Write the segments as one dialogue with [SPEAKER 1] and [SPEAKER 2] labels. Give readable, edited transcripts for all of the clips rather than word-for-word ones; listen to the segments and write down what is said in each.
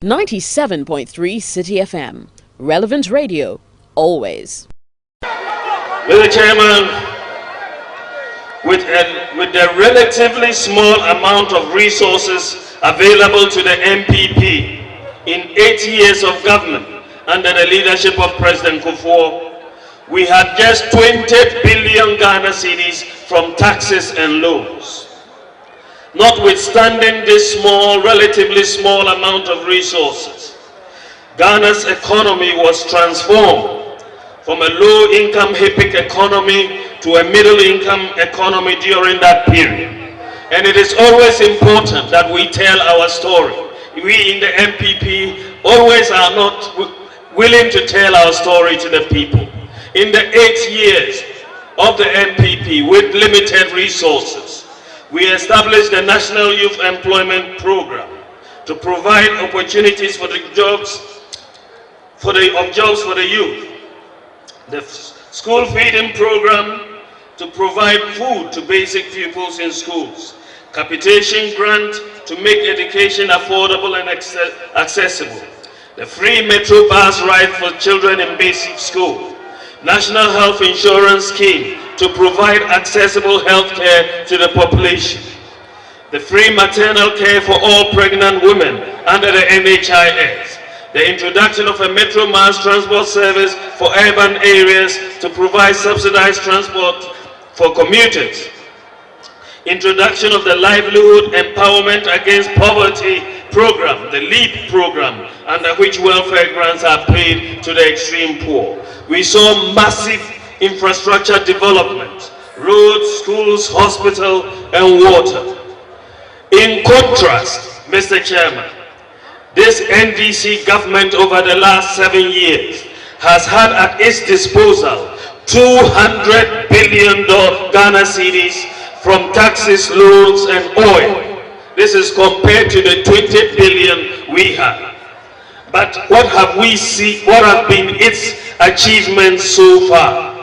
[SPEAKER 1] 97.3 Citi FM. Relevant radio, always.
[SPEAKER 2] Mr. Chairman, with the relatively small amount of resources available to the MPP in 8 years of government under the leadership of President Kufuor, we had just 20 billion Ghana cedis from taxes and loans. Notwithstanding this relatively small amount of resources, Ghana's economy was transformed from a low-income HIPIC economy to a middle-income economy during that period. And it is always important that we tell our story. We in the MPP always are not willing to tell our story to the people. In the 8 years of the MPP with limited resources, we established the National Youth Employment Program to provide opportunities for the jobs for the youth. The school feeding program to provide food to basic pupils in schools. Capitation grant to make education affordable and accessible. The free metro bus ride for children in basic school. National Health Insurance Scheme to provide accessible health care to the population. The free maternal care for all pregnant women under the NHIS. The introduction of a Metro Mass transport service for urban areas to provide subsidized transport for commuters. Introduction of the Livelihood Empowerment Against Poverty program, the LEAP program, under which welfare grants are paid to the extreme poor. We saw massive infrastructure development, roads, schools, hospital, and water. In contrast, Mr. Chairman, this NDC government over the last 7 years has had at its disposal 200 billion Ghana cedis from taxes, loans, and oil. This is compared to the 20 billion we had. But what have we seen? What have been its achievements so far?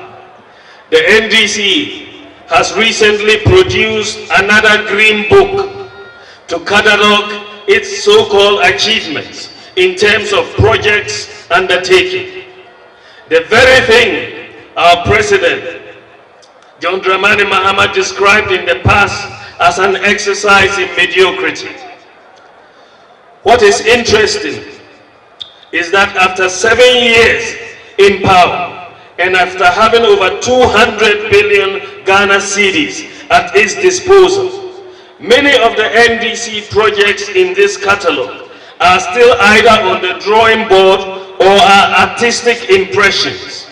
[SPEAKER 2] The NDC has recently produced another green book to catalog its so-called achievements in terms of projects undertaken. The very thing our President, John Dramani Mahama, described in the past as an exercise in mediocrity. What is interesting is that after 7 years in power, and after having over 200 billion Ghana cedis at its disposal, many of the NDC projects in this catalogue are still either on the drawing board or are artistic impressions.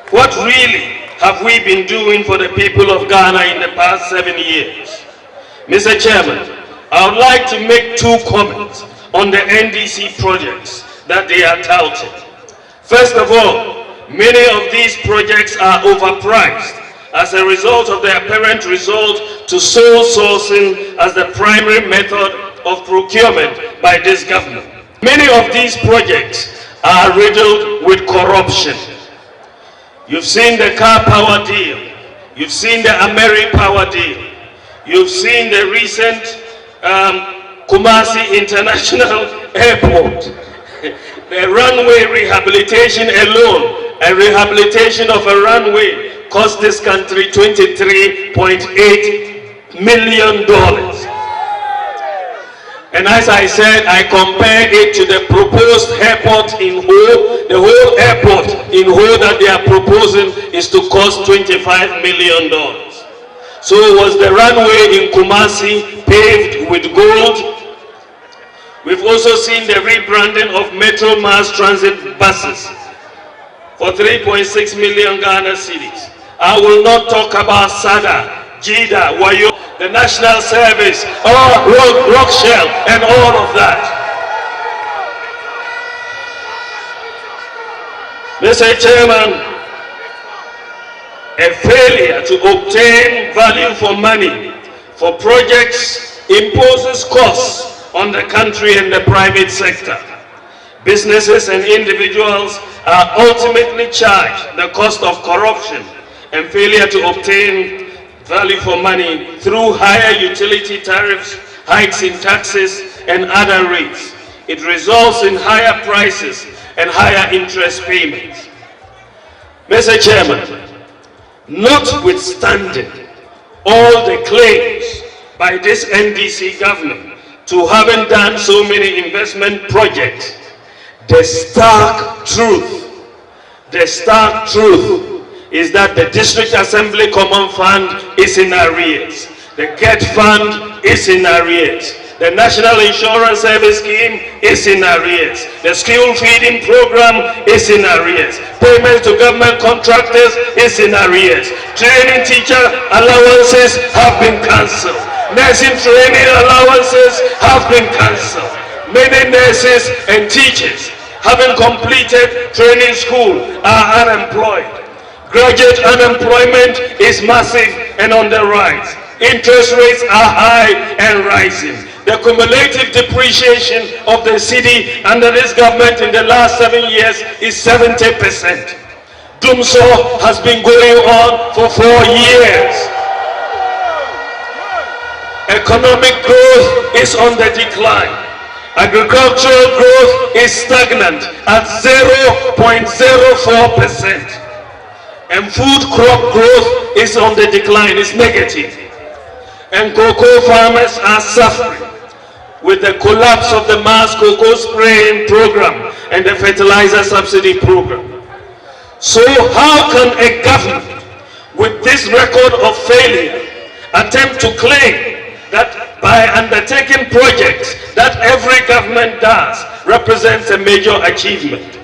[SPEAKER 2] What really have we been doing for the people of Ghana in the past 7 years? Mr. Chairman, I would like to make 2 comments on the NDC projects that they are touting. First of all, many of these projects are overpriced as a result of the apparent result to sole sourcing as the primary method of procurement by this government. Many of these projects are riddled with corruption. You've seen the car power deal. You've seen the Ameri power deal. You've seen the recent Kumasi International Airport. The runway rehabilitation alone, a rehabilitation of a runway cost this country $23.8 million. And as I said, I compare it to the proposed airport in Ho. The whole airport in Ho that they are proposing is to cost $25 million. So was the runway in Kumasi paved with gold? We've also seen the rebranding of Metro Mass Transit buses for 3.6 million Ghana cedis. I will not talk about SADA, JIDA, Wayo, the National Service, Rockshell, and all of that. Mr. Chairman, a failure to obtain value for money for projects imposes costs on the country and the private sector. Businesses and individuals are ultimately charged the cost of corruption and failure to obtain value for money through higher utility tariffs, hikes in taxes, and other rates. It results in higher prices and higher interest payments. Mr. Chairman, notwithstanding all the claims by this NDC government to having done so many investment projects, the stark truth is that the District Assembly Common Fund is in arrears. The GET Fund is in arrears. The National Insurance Service Scheme is in arrears. The School Feeding Program is in arrears. Payments to government contractors is in arrears. Training teacher allowances have been cancelled. Nursing training allowances have been cancelled. Many nurses and teachers having completed training school are unemployed. Graduate unemployment is massive and on the rise. Interest rates are high and rising. The cumulative depreciation of the city under this government in the last 7 years is 70%. Doomsaw has been going on for 4 years. Economic growth is on the decline. Agricultural growth is stagnant at 0.04%. And food crop growth is on the decline, it's negative. And cocoa farmers are suffering with the collapse of the mass cocoa spraying program and the fertilizer subsidy program. So how can a government with this record of failure attempt to claim that by undertaking projects that every government does represents a major achievement?